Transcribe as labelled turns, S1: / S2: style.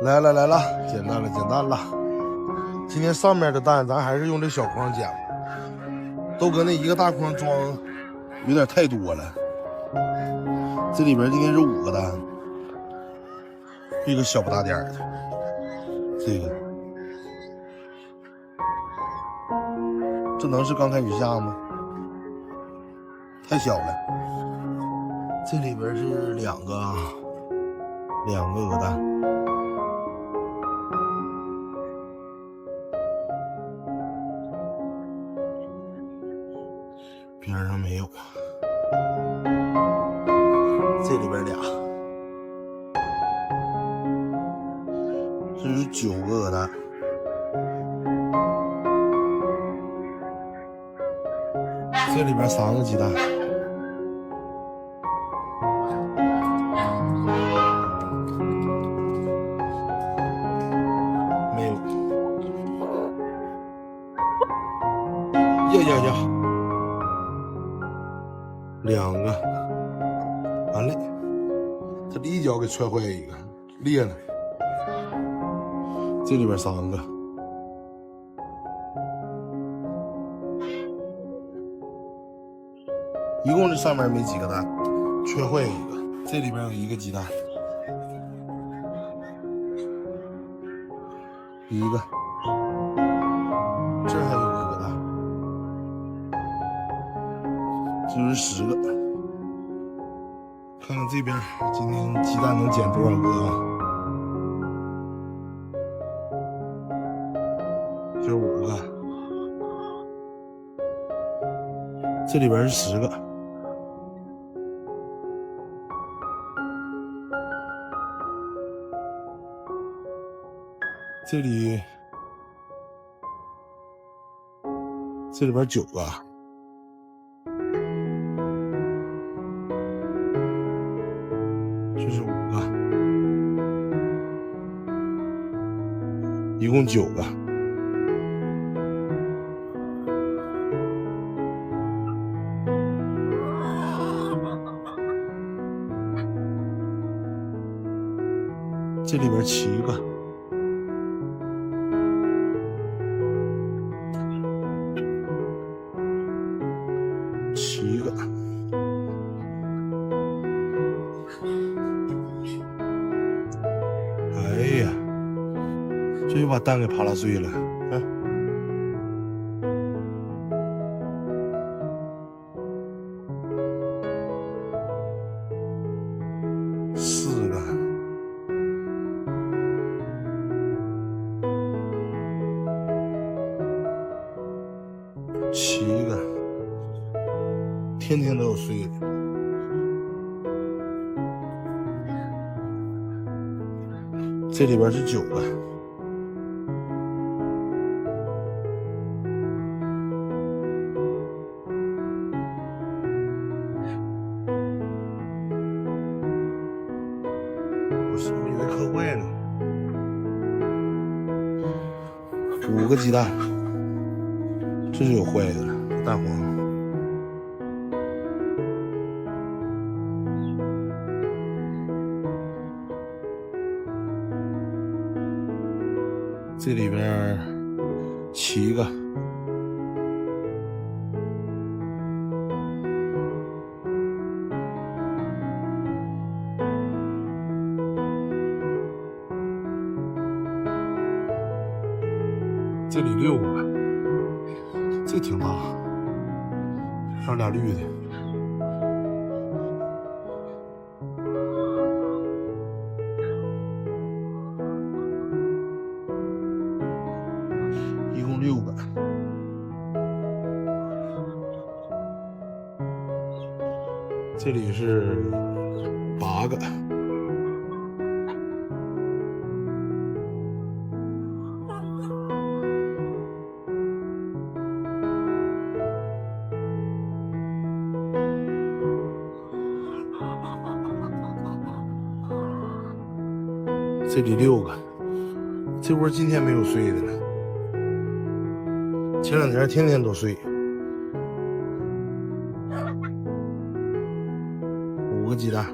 S1: 来了来了，捡蛋了捡蛋了。今天上面的蛋咱还是用这小筐捡，都搁那一个大筐装，有点太多了。这里边今天是5个蛋，这个小不大点的，这个，这能是刚开始下吗？太小了。这里边是2个鹅蛋。边上没有，这里边俩，这是9个鹅蛋，这里边3个鸡蛋，没有，呀，2个，完了，这一脚给踹坏一个，裂了。这里边3个，一共这上面没几个蛋，踹坏一个。这里边有1个鸡蛋，1个，这还有1个蛋。这就是10个，看看这边今天鸡蛋能捡多少个啊？这5个，这里边是10个，这里边9个。这是5个，一共9个。这里边7个，哎呀，这又把蛋给扒拉碎了，看。4个，7个，天天都有碎的。这里边是9个，不是，我以为磕坏了。5个鸡蛋，这是有坏的了，蛋黄。这里边7个，这里6个，这挺大，还有俩绿的。一共6个，这里是8个，这里6个，这窝今天没有碎的了。前2天天天都碎，5个鸡蛋。